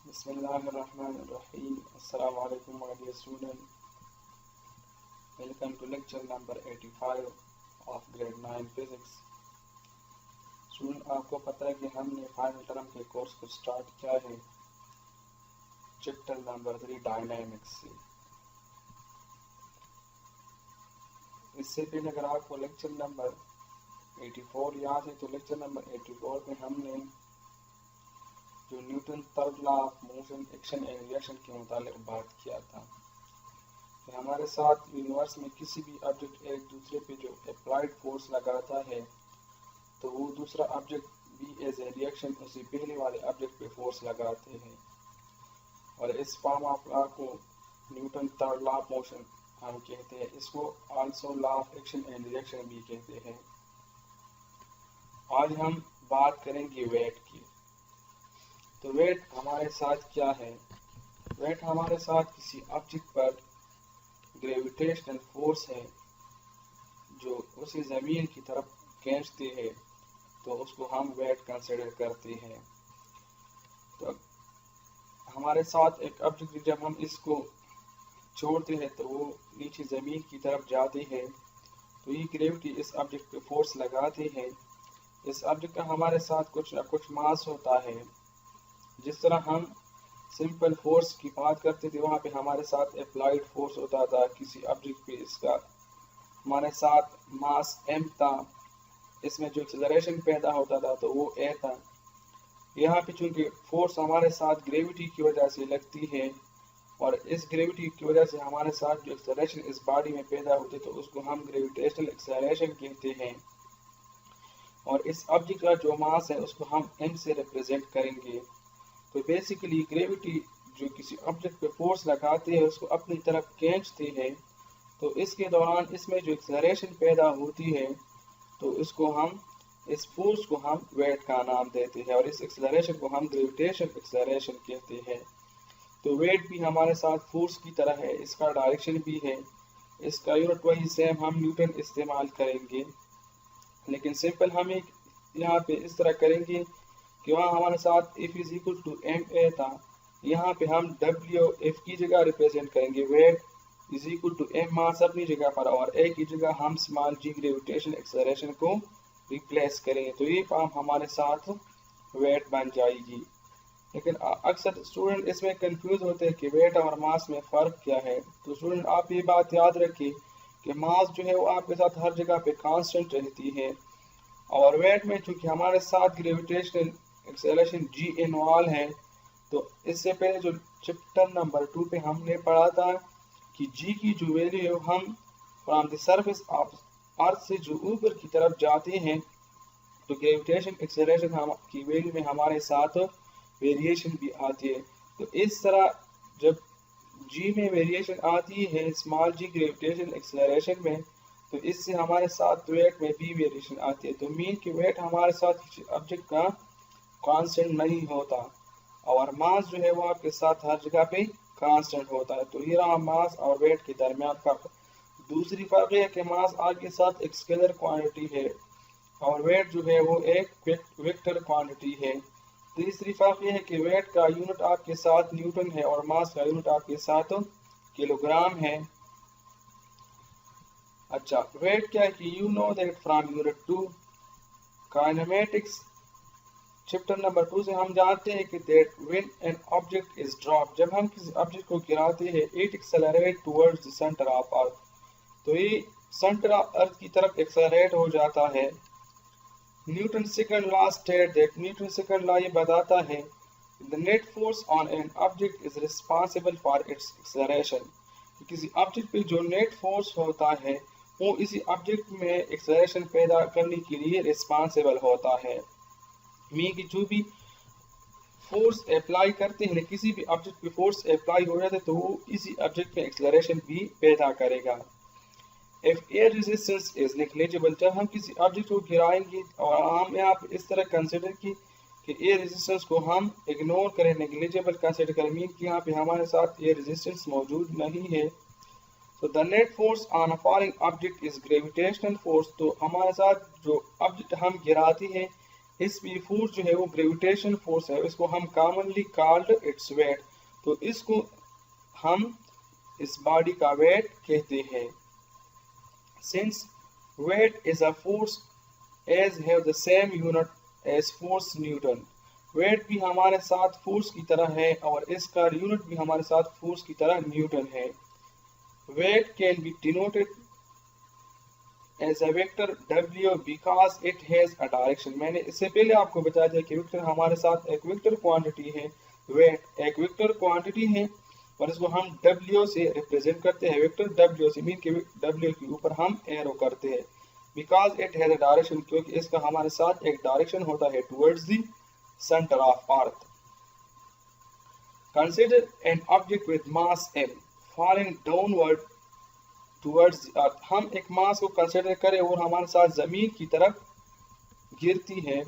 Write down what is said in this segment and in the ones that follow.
Bismillahirrahmanirrahim. Assalamu alaikum my dear student. Welcome to lecture number 85 of grade 9 physics. Student आपको पता है कि हमने फाइनल टर्म के कोर्स को स्टार्ट किया है चैप्टर नंबर 3 डायनामिक्स से। इससे पहले अगर आपको लेक्चर नंबर 84 याद है तो लेक्चर नंबर 84 में हमने जो Newton third law of motion action and reaction के मुतालिक बात किया था कि हमारे साथ यूनिवर्स में किसी भी ऑब्जेक्ट एक दूसरे पे जो अप्लाइड फोर्स लगाता है तो वो दूसरा ऑब्जेक्ट भी एज ए रिएक्शन उसी पहले वाले ऑब्जेक्ट पे फोर्स लगाते हैं, और इस फॉर्म ऑफ लॉ को Newton third law of motion हम कहते हैं। इसको also law of action and reaction भी कहते हैं। आज हम बात करेंगे वेट की। तो वेट हमारे साथ क्या है? वेट हमारे साथ किसी ऑब्जेक्ट पर ग्रेविटेशनल फोर्स है जो उसे ज़मीन की तरफ खींचते हैं, तो उसको हम वेट कंसिडर करते हैं। तो हमारे साथ एक ऑब्जेक्ट जब हम इसको छोड़ते हैं तो वो नीचे ज़मीन की तरफ जाते हैं, तो ये ग्रेविटी इस ऑब्जेक्ट पे फोर्स लगाते हैं। इस ऑब्जेक्ट का हमारे साथ कुछ ना कुछ मास होता है। जिस तरह हम सिंपल फोर्स की बात करते थे वहाँ पे हमारे साथ अप्लाइड फोर्स होता था किसी ऑब्जेक्ट पे, इसका हमारे साथ मास m था, इसमें जो एक्सेलरेशन पैदा होता था तो वो a था। यहाँ पे चूंकि फोर्स हमारे साथ ग्रेविटी की वजह से लगती है और इस ग्रेविटी की वजह से हमारे साथ जो एक्सेलरेशन इस बॉडी में पैदा होती तो उसको हम ग्रेविटेशनल एक्सेलरेशन कहते हैं। और इस ऑब्जेक्ट का जो मास है उसको हम m से रिप्रेजेंट करेंगे। तो बेसिकली ग्रेविटी जो किसी ऑब्जेक्ट पे फोर्स लगाते हैं उसको अपनी तरफ खींचते हैं, तो इसके दौरान इसमें जो एक्सेलरेशन पैदा होती है तो इसको हम इस फोर्स को हम वेट का नाम देते हैं, और इस एक्सेलरेशन को हम ग्रेविटेशन एक्सेलरेशन कहते हैं। तो वेट भी हमारे साथ फोर्स की तरह है, इसका डायरेक्शन भी है, इसका यूनिट वही सेम हम न्यूटन इस्तेमाल करेंगे, लेकिन सिंपल हम एक यहाँ पे इस तरह करेंगे कि वहाँ हमारे साथ F is equal to ma था, यहाँ पे हम W F की जगह रिप्रेजेंट करेंगे weight is equal to m mass अपनी जगह पर, और a की जगह हम स्मॉल g ग्रेविटेशन एक्सेलरेशन को रिप्लेस करेंगे। तो ये फॉर्म हमारे साथ वेट बन जाएगी। लेकिन अक्सर स्टूडेंट इसमें कंफ्यूज होते हैं कि वेट और मास में फ़र्क क्या है। तो स्टूडेंट आप ये बात याद रखिए कि मास जो है वो आपके साथ हर जगह पे कांस्टेंट रहती है, और वेट में चूँकि हमारे साथ ग्रेविटेशनल एक्सेलरेशन g इन्वॉल्व है, तो इससे पहले जो चैप्टर नंबर 2 पे हमने पढ़ा था कि g की जो वैल्यू है हम फ्रॉम द सरफेस ऑफ अर्थ से जो ऊपर की तरफ जाते हैं तो ग्रेविटेशन एक्सेलरेशन की वैल्यू में हमारे साथ वेरिएशन भी आती है। तो इस तरह जब g में वेरिएशन आती है स्मॉल g ग्रेविटेशन एक्सेलरेशन में, तो इससे हमारे साथ वेट में भी वेरिएशन आती है। तो मीन कि वेट हमारे साथ किसी ऑब्जेक्ट का कांस्टेंट नहीं होता, और मास जो है वो आपके साथ हर जगह पे कांस्टेंट होता है। तो ये रहा मास और वेट के दरमियान फर्क। दूसरी फर्क है कि मास आपके साथ एक स्केलर क्वांटिटी है और वेट जो है वो एक वेक्टर क्वांटिटी है। तीसरी फर्क यह है कि वेट का यूनिट आपके साथ न्यूटन है और मास का यूनिट आपके साथ किलोग्राम है। अच्छा, वेट क्या है कि you know that from unit 2 kinematics chapter number 2 से हम जानते हैं कि that when an object is drop, जब हम किसी ऑब्जेक्ट को गिराते हैं it accelerate towards the centre of earth, तो ये सेंटर ऑफ अर्थ की तरफ एक्सेलरेट हो जाता है। Newton second law state that, Newton second law ये बताता है the net force on an object is responsible for its acceleration, किसी ऑब्जेक्ट पे जो नेट फोर्स होता है वो इसी ऑब्जेक्ट में एक्सेलरेशन पैदा करने के लिए रिस्पांसिबल होता है। मीन कि जो भी फोर्स अप्लाई करते हैं, किसी भी ऑब्जेक्ट पे फोर्स अप्लाई हो जाता है तो वो इसी ऑब्जेक्ट में एक्सेलरेशन भी पैदा करेगा। If air resistance is negligible, जब हम किसी ऑब्जेक्ट को गिराएंगे और हम यहाँ पे इस तरह कंसिडर की कि एयर रेजिस्टेंस को हम इग्नोर करें, नेग्लिजिबल कंसिडर करें, मीन कि यहाँ पे हमारे साथ एयर रेजिस्टेंस मौजूद नहीं है, तो the net force on a falling object is gravitational force. तो हमारे साथ जो ऑब्जेक्ट हम गिराते हैं इस भी फोर्स जो है वो ग्रेविटेशन फोर्स है, इसको हम कॉमनली कॉल्ड इट्स वेट। तो इसको हम इस बॉडी का वेट कहते हैं। Since weight is a force as have the same unit as force newton, weight भी हमारे साथ फोर्स की तरह है और इसका यूनिट भी हमारे साथ फोर्स की तरह न्यूटन है। Weight can be denoted as a vector W because it has a direction. मैंने इससे पहले आपको बताया था कि वेक्टर हमारे साथ एक वेक्टर क्वांटिटी है, वेट एक वेक्टर क्वांटिटी है और इसको हम W से रिप्रेजेंट करते हैं। वेक्टर W से मीन के W के ऊपर हम एरो करते हैं। Because it has a direction, क्योंकि इसका हमारे साथ एक डायरेक्शन होता है towards the centre of earth. Consider an object with mass m falling downward towards the earth. हम एक मास को कंसिडर करें और हमारे साथ जमीन की तरफ गिरती है।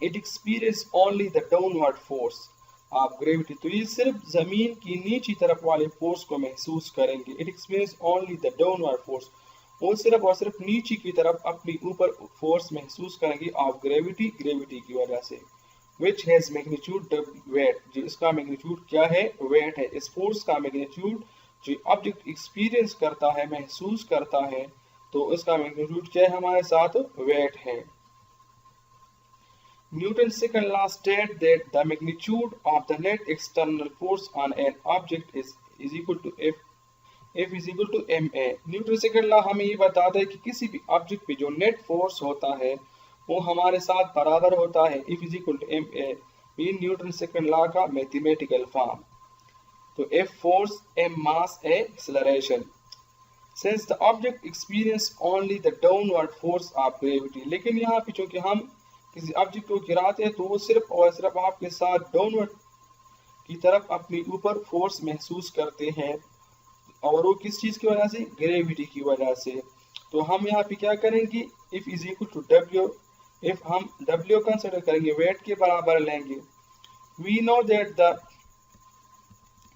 It experience only the downward force of gravity, तो ये सिर्फ जमीन की नीची तरफ वाले फोर्स को महसूस करेंगे। It experience only the downward force, वो सिर्फ और सिर्फ नीचे की तरफ अपनी ऊपर फोर्स महसूस करेंगे ऑफ ग्रेविटी, ग्रेविटी की वजह से। विच हैज मैग्नीट्यूड वेट, जो इसका मैग्नीट्यूड क्या है, वेट है। इस फोर्स का मैग्नीट्यूड जो ऑब्जेक्ट एक्सपीरियंस करता है, महसूस करता है, तो इसका मैग्नीट्यूड क्या है, हमारे साथ वेट है। Newton's second law states that the magnitude of the net external force on an object is equal to F is equal to ma। Newton second law हमें ये बताता है कि किसी भी ऑब्जेक्ट पे जो नेट फोर्स होता है वो हमारे साथ बराबर होता है F is equal to ma। Mean Newton second law का मैथमेटिकल फॉर्म। तो F force, m mass, a acceleration. Since the object experience only the downward force of gravity, लेकिन यहाँ पे चूंकि हम किसी ऑब्जेक्ट को गिराते हैं तो वो सिर्फ और सिर्फ आपके साथ डाउनवर्ड की तरफ अपनी ऊपर फोर्स महसूस करते हैं, और वो किस चीज की वजह से, ग्रेविटी की वजह से। तो हम यहाँ पे क्या करेंगे, F is equal to W, F हम W कंसिडर करेंगे, वेट के बराबर लेंगे। We know that the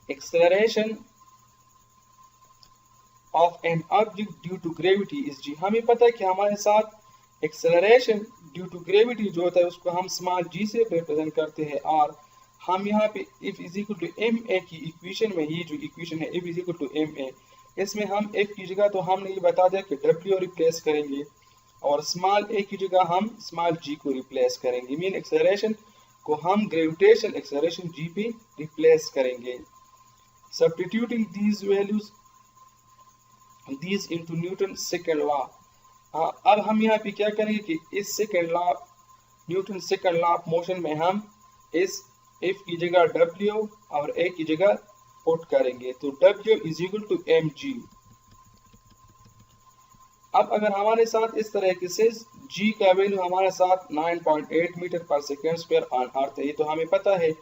acceleration of an object due to gravity is g। हमें पता है कि हमारे साथ एक्सेलरेशन ड्यू टू ग्रेविटी जो होता है उसको हम स्मॉल g से रिप्रेजेंट करते हैं। और हम यहाँ पे F is equal to ma की इक्वेशन में, ये जो इक्वेशन है F is equal to ma, इसमें हम f की जगह तो हमने ये बता दिया कि W रिप्लेस करेंगे और स्मॉल a की जगह हम स्मॉल g को रिप्लेस करेंगे। मीन एक्सेलरेशन को हम ग्रेविटेशन एक्सेलरेशन g पे रिप्लेस करेंगे। Substituting these values these into Newton second law. अब हम यहाँ पे क्या करेंगे कि इस second law, Newton second law of motion में हम इस F की जगह W और A की जगह पुट करेंगे। तो W is equal to mg। अब अगर हमारे साथ इस तरह से g का वैल्यू हमारे साथ 9.8 metre per second square on earth है, ये तो हमें पता है,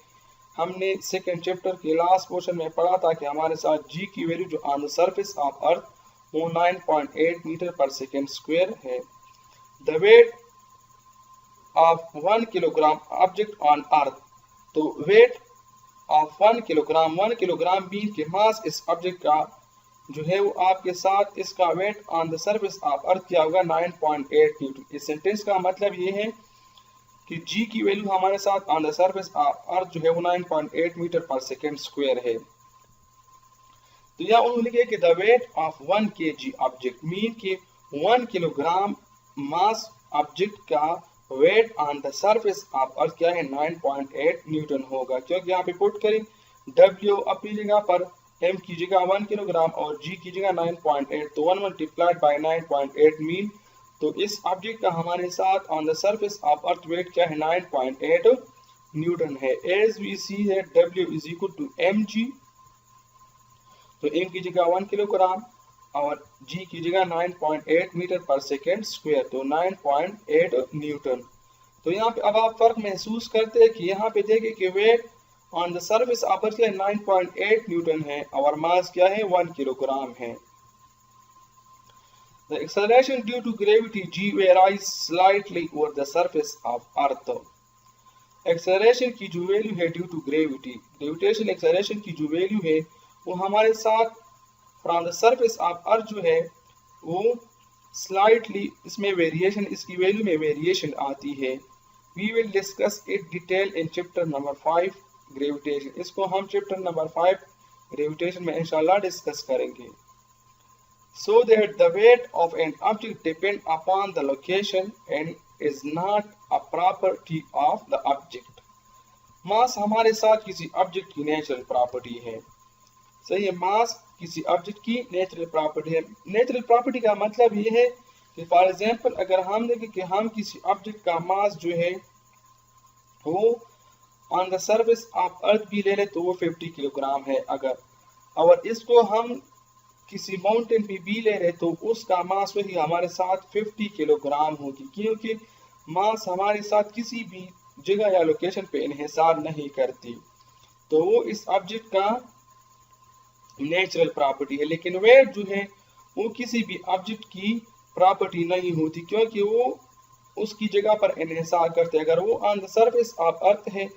हमने सेकंड चैप्टर के लास्ट पोर्शन में पढ़ा था कि हमारे साथ g की वैल्यू जो on the surface of earth वो 9.8 मीटर पर सेकेंड स्क्वायर है। The weight of 1 kilogram object on earth, तो वेट ऑफ 1 किलोग्राम बीन के मास इस ऑब्जेक्ट का जो है वो आपके साथ इसका weight on the surface of earth क्या होगा, 9.8 न्यूटन। इस सेंटेंस का मतलब ये है कि g की वैल्यू हमारे साथ on the surface of earth जो है वो 9.8 मीटर पर सेकेंड स्क्वायर है। तो यह उन्होंने लिखा कि the weight of 1 kg object, mean के 1 किलोग्राम मास ऑब्जेक्ट का weight on the surface of earth क्या है, 9.8 न्यूटन होगा। क्योंकि यहाँ पे पुट करें W अपनी जगह पर, m की जगह 1 किलोग्राम और g की जगह 9.8, तो 1 मल्टीप्लाइड बाय 9.8 मीन, तो इस ऑब्जेक्ट का हमारे साथ on the surface of earth weight क्या है, 9.8 न्यूटन है। एज वी सी है W is equal to mg, तो m की जगह 1 किलोग्राम और g की जगह 9.8 मीटर पर सेकेंड स्क्वायर, तो 9.8 न्यूटन। तो यहाँ पे अब आप फर्क महसूस करते हैं कि यहाँ पे देखें कि weight on the surface of earth क्या है, 9.8 न्यूटन है और मास क्या है, 1 किलोग्राम है। The acceleration due to gravity g varies slightly over the surface of earth। Acceleration की जो वैल्यू है due to gravity, gravitation acceleration की जो वैल्यू है वो हमारे साथ from the surface of earth जो है वो स्लाइटली इसमें वेरिएशन, इसकी वैल्यू में वेरिएशन आती है। We will discuss it detail in chapter number 5 gravitation. इसको हम चैप्टर नंबर 5 ग्रेविटेशन में इंशाल्लाह डिस्कस करेंगे। So that the weight of an object depends upon the location and is not a property of the object. मास हमारे साथ किसी object की natural property है। सही है, मास किसी ऑब्जेक्ट की नेचुरल प्रॉपर्टी है। नेचुरल प्रॉपर्टी का मतलब ये है कि फॉर एग्जांपल अगर हम देखें कि हम किसी ऑब्जेक्ट का मास जो है वो ऑन द सरफेस ऑफ अर्थ भी ले लें तो वो 50 किलोग्राम है अगर, और इसको हम किसी माउंटेन पे भी ले रहे तो उसका मास वही हमारे साथ 50 किलोग्राम होगी, क्योंकि मास हमारे साथ किसी भी जगह या लोकेशन पे इन्हिसार नहीं करती, तो वो इस ऑब्जेक्ट का नेचुरल प्रॉपर्टी है। लेकिन वेट जो है वो किसी भी ऑब्जेक्ट की प्रॉपर्टी नहीं होती, क्योंकि वो उसकी जगह पर इन्हिसार करते हैं। अगर वो ऑन द सरफेस ऑफ अर्थ है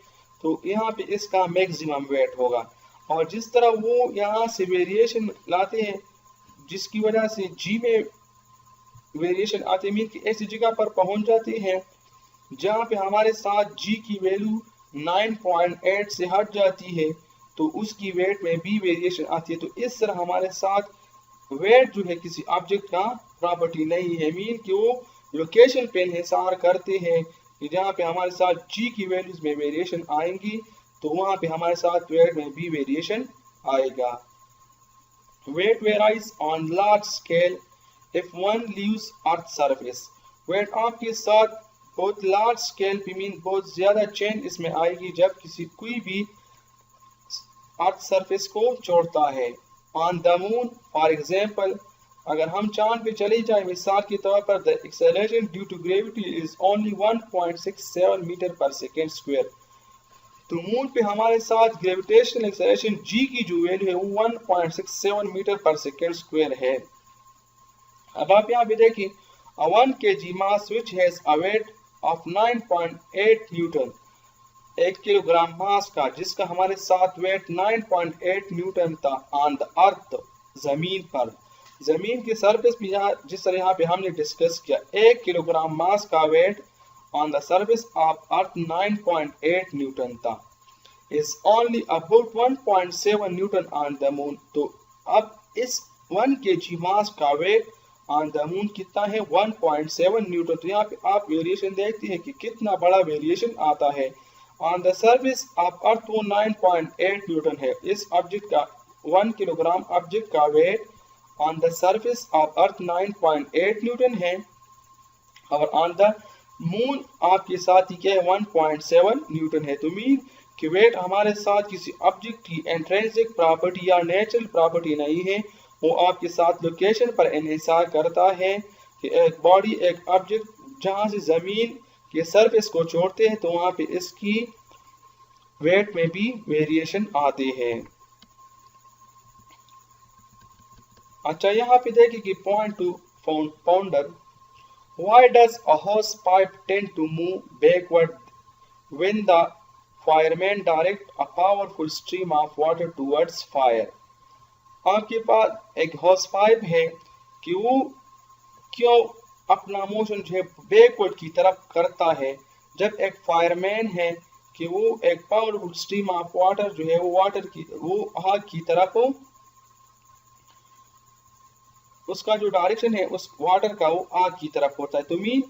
तो यहाँ पे इसका मैक्सिमम वेट होगा, और जिस तरह वो यहाँ से वेरिएशन लाते हैं जिसकी वजह से जी में वेरिएशन आते मीन कि ऐसी जगह पर पहुंच जाते हैं जहाँ पे हमारे साथ जी की वैल्यू 9.8 से हट जाती है, तो उसकी वेट में भी वेरिएशन आती है। तो इस तरह हमारे साथ वेट जो है किसी ऑब्जेक्ट का प्रॉपर्टी नहीं है, मीन कि वो लोकेशन पे इन्हिसार करते हैं कि जहाँ पे हमारे साथ जी की वैल्यूज में वेरिएशन आएंगी तो वहाँ पे हमारे साथ वेट में भी वेरिएशन आएगा। Weight varies on large scale if one leaves earth surface. Weight आपके साथ बहुत लार्ज स्केल पे मीन बहुत ज्यादा चेंज इसमें आएगी जब कोई भी अर्थ सरफेस को छोड़ता है। On the moon for example, अगर हम चांद पे चले जाए मिसाल के तौर पर, the acceleration due to gravity is only 1.67 metre per second square. तो मून पे हमारे साथ ग्रेविटेशनल एक्सेलरेशन जी की जो वैल्यू है वो 1.67 मीटर पर सेकेंड स्क्वायर है। अब आप यहाँ पे देखिए 1 kg mass which has a weight of 9.8 Newton, 1 kilogram mass का जिसका हमारे साथ वेट 9.8 न्यूटन था ऑन द अर्थ, जमीन पर, जमीन के सरफेस पे जिस तरह यहाँ पे हमने डिस्कस किया 1 किलोग्राम मास का weight on the surface of earth 9.8 newton था, is only about 1.7 newton on the moon। तो अब इस 1 kg मास का वेट ऑन द मून कितना है 1.7 न्यूटन। तो यहाँ पे आप वेरिएशन देखते हैं कि कितना बड़ा वेरिएशन आता है। On the surface of earth वो 9.8 न्यूटन है। इस ऑब्जेक्ट का 1 किलोग्राम ऑब्जेक्ट का weight on the surface of earth 9.8 newton है, और ऑन द मून आपके साथ ही क्या है 1.7 न्यूटन है। तो मीन कि वेट हमारे साथ किसी ऑब्जेक्ट की इंट्रिंसिक प्रॉपर्टी या नेचुरल प्रॉपर्टी नहीं है, वो आपके साथ लोकेशन पर इन्हिसार करता है कि एक बॉडी एक ऑब्जेक्ट जहां से जमीन के सरफेस को छोड़ते हैं तो वहां पे इसकी वेट में भी वेरिएशन आते हैं। अच्छा, यहाँ पे देखिए कि point two pounder, why does a hose pipe tend to move backward when the fireman direct a powerful stream of water towards fire? आपके पास एक हॉस पाइप है कि वो क्यों अपना मोशन जो है बैकवर्ड की तरफ करता है, जब एक फायरमैन है कि वो एक पावरफुल स्ट्रीम ऑफ वाटर जो है वो आग की तरफ उसका जो डायरेक्शन है उस वाटर का वो आग की तरफ होता है। तो मीन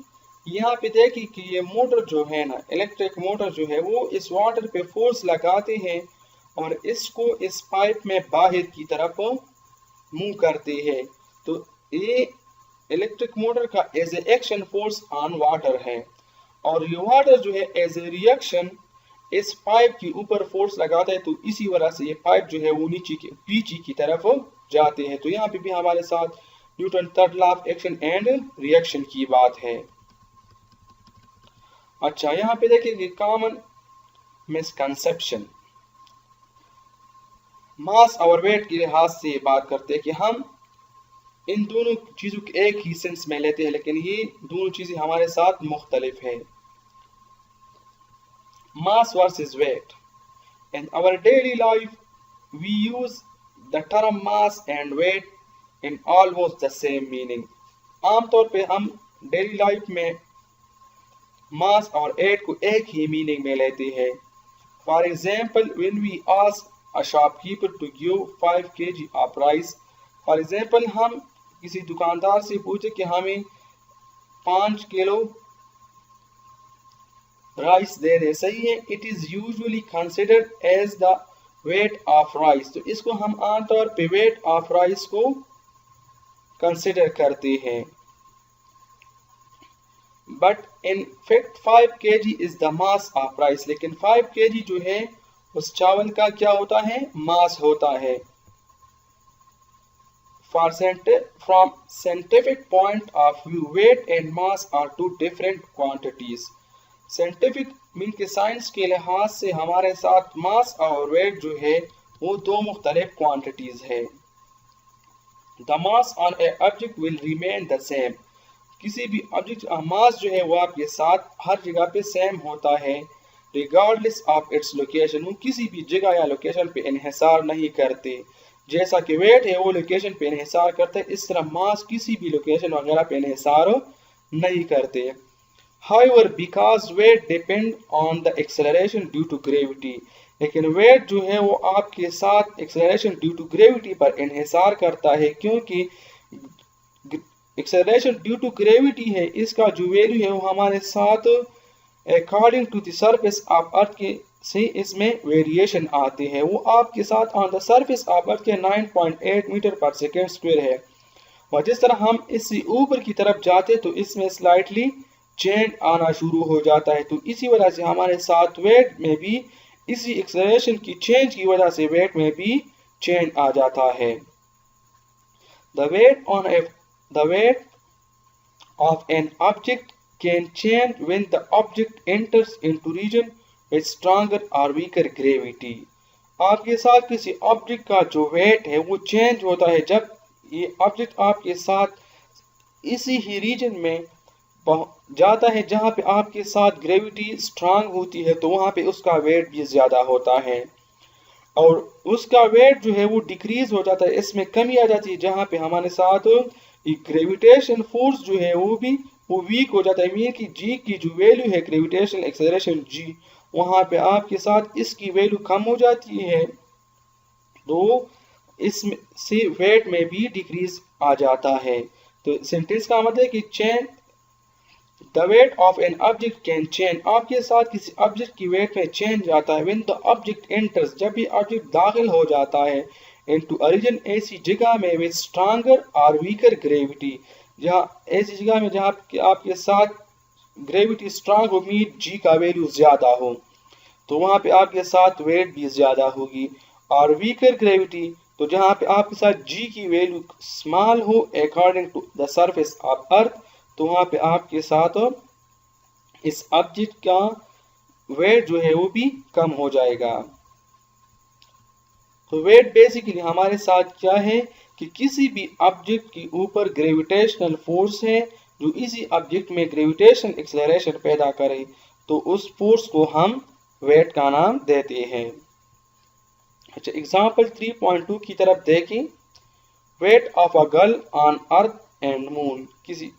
यहाँ पे देखिए कि ये मोटर जो है ना, इलेक्ट्रिक मोटर जो है वो इस वाटर पे फोर्स लगाते हैं और इसको इस पाइप में बाहर की तरफ मूव करते हैं। तो ये इलेक्ट्रिक मोटर का as a action force on water है, और ये वाटर जो है एज ए रिएक्शन इस पाइप के ऊपर फोर्स लगाता है, तो इसी वजह से ये पाइप जो है वो पीछे की तरफ जाते हैं। तो यहाँ पे भी हमारे साथ Newton third law of action and reaction की बात है। अच्छा, यहाँ पे देखिए कि कॉमन मिसकंसेप्शन मास और वेट के लिहाज से बात करते हैं कि हम इन दोनों चीजों के एक ही सेंस में लेते हैं, लेकिन ये दोनों चीजें हमारे साथ मुख्तलिफ है। Mass versus weight, in our daily life we use the term mass and weight in almost the same meaning। आमतौर पे हम डेली लाइफ में मास और वेट को एक ही मीनिंग में लेते हैं। For example, when we ask a shopkeeper to give 5 kg of rice, for example हम किसी दुकानदार से पूछे कि हमें 5 किलो राइस दे दे, सही है। It is usually considered as the weight of rice, तो इसको हम आमतौर पे वेट ऑफ राइस को कंसिडर करते हैं। But in fact 5 kg is the mass of rice, लेकिन 5 kg जो है उस चावल का क्या होता है, मास होता है। From scientific point of view, weight and mass are two different quantities. Scientific mean के साइंस के लिहाज से हमारे साथ मास और वेट जो है वो दो मुख्तलिफ क्वांटिटीज है। The mass on A object will remain the same, किसी भी ऑब्जेक्ट का मास जो है वो आपके साथ हर जगह पे सेम होता है, रिगार्डलेस ऑफ इट्स लोकेशन, वो किसी भी जगह या लोकेशन पे इन्हिसार नहीं करते। जैसा कि वेट है वो लोकेशन पे इन्हिसार करते हैं, इस तरह मास किसी भी लोकेशन वगैरह पे इन्हिसार नहीं करते। However, because weight depend on the acceleration due to gravity, लेकिन वेट जो है वो आपके साथ एक्सेलरेशन ड्यू टू ग्रेविटी पर इन्हिसार करता है, क्योंकि एक्सेलरेशन ड्यू टू ग्रेविटी है, इसका जो वैल्यू है वो हमारे साथ according to the surface of earth के से इसमें वेरिएशन आते हैं। वो आपके साथ on the surface of earth के 9.8 मीटर पर सेकेंड स्क्वायर है, और जिस तरह हम इससे ऊपर की तरफ जाते तो इसमें स्लाइटली चेंज आना शुरू हो जाता है। तो इसी वजह से हमारे साथ वेट में भी इसी एक्सेलरेशन की चेंज की वजह से वेट में भी चेंज आ जाता है। The weight of an object can change when the object enters into region with stronger और वीकर ग्रेविटी। आपके साथ किसी ऑब्जेक्ट का जो वेट है वो चेंज होता है जब ये ऑब्जेक्ट आपके साथ इसी ही रीजन में जाता है जहाँ पे आपके साथ ग्रेविटी स्ट्रांग होती है, तो वहाँ पे उसका वेट भी ज़्यादा होता है, और उसका वेट जो है वो डिक्रीज हो जाता है, इसमें कमी आ जाती है। जहाँ पे हमारे साथ ग्रेविटेशन फोर्स जो है वो वीक हो जाता है, मीन कि जी की जो वैल्यू है ग्रेविटेशनल एक्सेलरेशन जी, वहाँ पे आपके साथ इसकी वैल्यू कम हो जाती है, तो इसमें से वेट में भी डिक्रीज आ जाता है। तो सेंटेंस का मतलब है कि change the weight of an object can change, आपके साथ किसी ऑब्जेक्ट की वेट में चेंज आता है। व्हेन द ऑब्जेक्ट एंटर्स, जब भी ऑब्जेक्ट दाखिल हो जाता है, इनटू अ रीजन, ऐसी जगह में विद स्ट्रॉन्गर और वीकर ग्रेविटी, जहाँ ऐसी जगह में जहाँ आपके साथ ग्रेविटी स्ट्रांग हो, मीन जी का वैल्यू ज्यादा हो, तो वहाँ पे आपके साथ वेट भी ज्यादा होगी। और वीकर ग्रेविटी, तो जहाँ पे आपके साथ जी की वैल्यू स्मॉल हो according to the surface of अर्थ, तो वहाँ पे आपके साथ इस ऑब्जेक्ट का वेट जो है वो भी कम हो जाएगा। तो वेट बेसिकली हमारे साथ क्या है कि किसी भी ऑब्जेक्ट के ऊपर ग्रेविटेशनल फोर्स है जो इसी ऑब्जेक्ट में ग्रेविटेशनल एक्सेलरेशन पैदा करे, तो उस फोर्स को हम वेट का नाम देते हैं। अच्छा, एग्जाम्पल 3.2 की तरफ देखें। Weight of a girl on earth and moon, किसी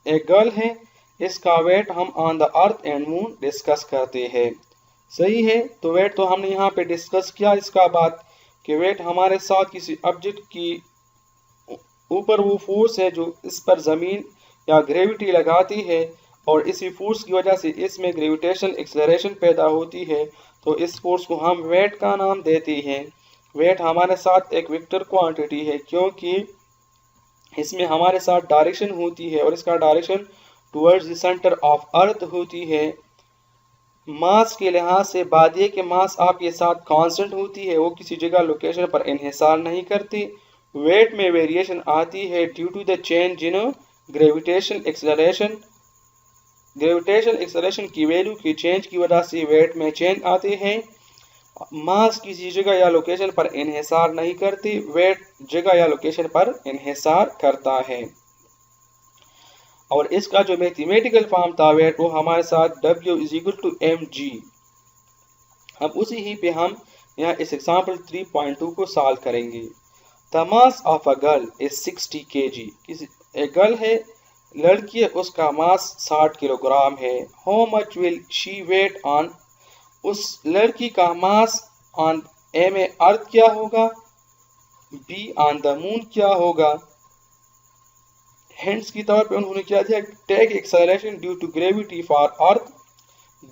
एक गर्ल है, इसका वेट हम on the earth and moon discuss करते हैं, सही है। तो वेट तो हमने यहाँ पे डिस्कस किया इसका बात कि वेट हमारे साथ किसी ऑब्जेक्ट की ऊपर वो फोर्स है जो इस पर ज़मीन या ग्रेविटी लगाती है, और इसी फोर्स की वजह से इसमें ग्रेविटेशनल एक्सेलरेशन पैदा होती है, तो इस फोर्स को हम वेट का नाम देते हैं। वेट हमारे साथ एक वेक्टर क्वांटिटी है, क्योंकि इसमें हमारे साथ डायरेक्शन होती है और इसका direction towards the centre of earth होती है। मास के लिहाज से बात यह कि मास आपके साथ कांस्टेंट होती है, वो किसी जगह लोकेशन पर इन्हिसार नहीं करती। वेट में वेरिएशन आती है due to the change in gravitational acceleration, gravitational acceleration की वैल्यू की चेंज की वजह से वेट में चेंज आते हैं। मास किसी जगह या लोकेशन पर इन्हिसार नहीं करती, वेट जगह या लोकेशन पर इन्हिसार करता है। और इसका जो मैथमेटिकल फॉर्म था वेट, वो हमारे साथ W = mg। अब उसी ही पे हम यहाँ इस एग्जाम्पल 3.2 को सॉल्व करेंगे। The mass of a girl is 60 kg, किसी एक गर्ल है लड़की है उसका मास 60 किलोग्राम है। How much will she weight on, उस लड़की का मास ऑन ए में अर्थ क्या होगा, बी ऑन द मून क्या होगा। हिंट्स की तौर पे उन्होंने क्या दिया, take acceleration due to gravity for earth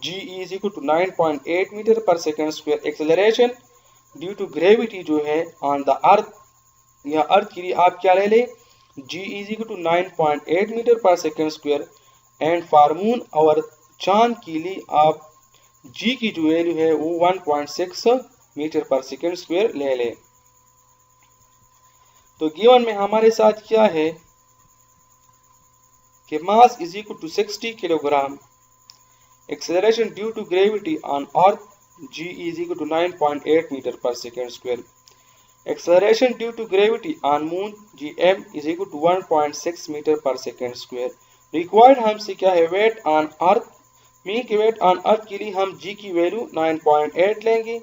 g is equal to 9.8 metre per second square. Acceleration due to gravity जो है ऑन द अर्थ, या अर्थ के लिए आप क्या ले ले, g is equal to 9.8 metre per second square. And for moon और चांद के लिए आप g की जो वैल्यू है वो 1.6 मीटर पर सेकेंड स्क्वायर ले ले। तो गिवन में हमारे साथ क्या है कि mass is equal to 60 kilogram, acceleration due to gravity on earth g is equal to 9.8 metre per second square. Acceleration due to gravity on moon gm is equal to 1.6 metre per second square. Required हमसे क्या है, weight on earth, mean के weight on earth के लिए हम g की value 9.8 लेंगे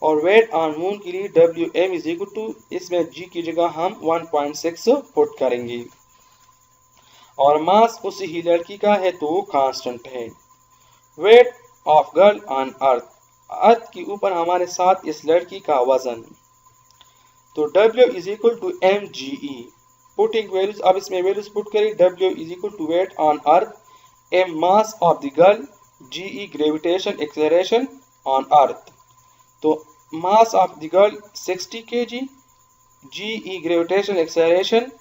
और वेट ऑन मून के लिए wm is equal to, इसमें g की जगह हम 1.6 पुट करेंगे और मास उसी ही लड़की का है तो कांस्टेंट है। Weight of girl on earth, earth के ऊपर हमारे साथ इस लड़की का वजन, तो W is equal to mge, putting values, अब इसमें वैल्यूज पुट करें, W is equal to weight on earth, m mass of the girl, ge gravitation acceleration on earth. तो mass of the girl 60 kg, ge gravitation acceleration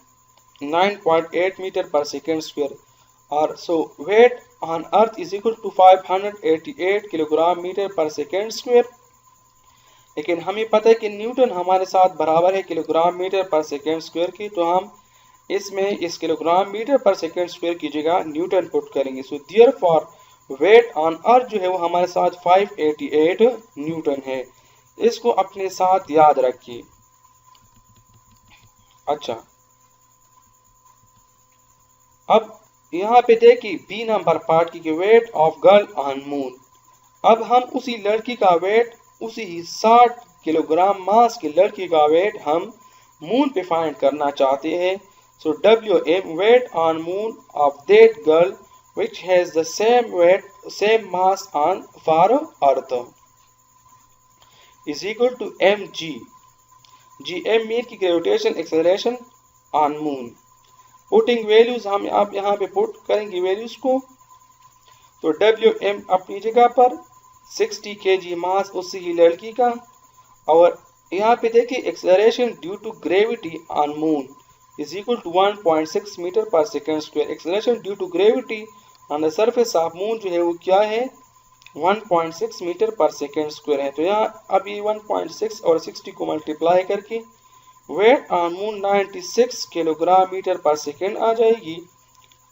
9.8 metre per second square, और so weight on earth is equal to 588 kilogram metre per second square. लेकिन हमें पता है कि Newton हमारे साथ बराबर है kilogram metre per second square की, तो हम इसमें इस kilogram metre per second square की जगह न्यूटन पुट करेंगे। So therefore weight on earth जो है वो हमारे साथ 588 न्यूटन है, इसको अपने साथ याद रखिए। अच्छा, अब यहाँ पे देखिए बी नंबर पार्ट की wait of girl on moon. अब हम उसी लड़की का वेट, उसी ही 60 किलोग्राम मास की लड़की का वेट हम मून पे फाइंड करना चाहते हैं। So WM weight on moon of that girl which has the same weight, same mass on for earth is equal to mg, gm mean की gravitation acceleration on moon. Putting values हम आप यहाँ पे put करेंगे values को, तो WM अपनी जगह पर 60 kg मास उसी ही लड़की का, और यहाँ पे देखिए acceleration due to gravity on moon is equal to 1.6 metre per second square. Acceleration due to gravity on the surface of moon जो है वो क्या है, 1.6 मीटर पर सेकेंड स्क्वायर है। तो यहाँ अभी 1.6 और 60 को मल्टीप्लाई करके weight on moon 96 kilogram metre per second आ जाएगी,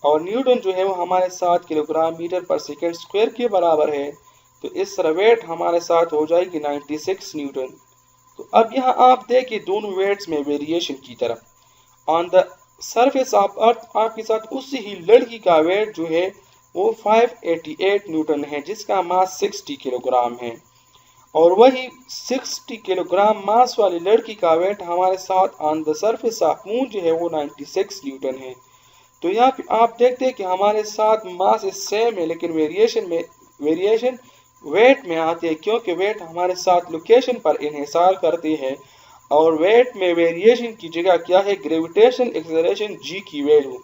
और न्यूटन जो है वो हमारे 7 kilogram metre per second square के बराबर है। तो इस तरह वेट हमारे साथ हो जाएगी 96 न्यूटन। तो अब यहाँ आप देखिए दोनों वेट्स में वेरिएशन की तरफ, ऑन द सरफेस ऑफ अर्थ आपके साथ उसी ही लड़की का वेट जो है वो 588 न्यूटन है, जिसका मास 60 किलोग्राम है, और वही 60 किलोग्राम मास वाली लड़की का वेट हमारे साथ on the surface of moon जो है वो 96 न्यूटन है। तो यहाँ पे आप देखते हैं कि हमारे साथ मास सेम है, लेकिन वेरिएशन वेट में आती है, क्योंकि वेट हमारे साथ लोकेशन पर इन्हिसार करती है, और वेट में वेरिएशन की जगह क्या है, ग्रेविटेशन एक्सेलरेशन g की वैल्यू।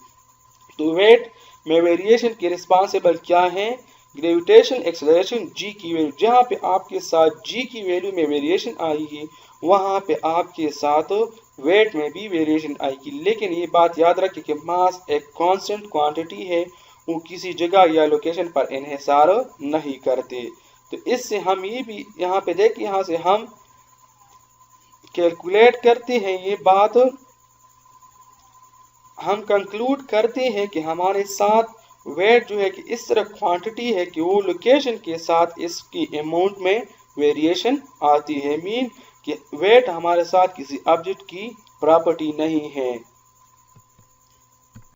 तो वेट में वेरिएशन के रिस्पॉन्सिबल क्या है, ग्रेविटेशन एक्सेलरेशन g की वैल्यू। जहाँ पे आपके साथ g की वैल्यू में वेरिएशन आएगी वहाँ पे आपके साथ वेट में भी वेरिएशन आएगी। लेकिन ये बात याद रखें कि मास एक कांस्टेंट क्वांटिटी है, वो किसी जगह या लोकेशन पर इन्हिसार नहीं करते। तो इससे हम ये भी यहाँ पे देखिए, यहाँ से हम कैलकुलेट करते हैं, ये बात हम कंक्लूड करते हैं कि हमारे साथ वेट जो है कि इस तरह क्वांटिटी है कि वो लोकेशन के साथ इसकी अमाउंट में वेरिएशन आती है, मीन कि वेट हमारे साथ किसी ऑब्जेक्ट की प्रॉपर्टी नहीं है।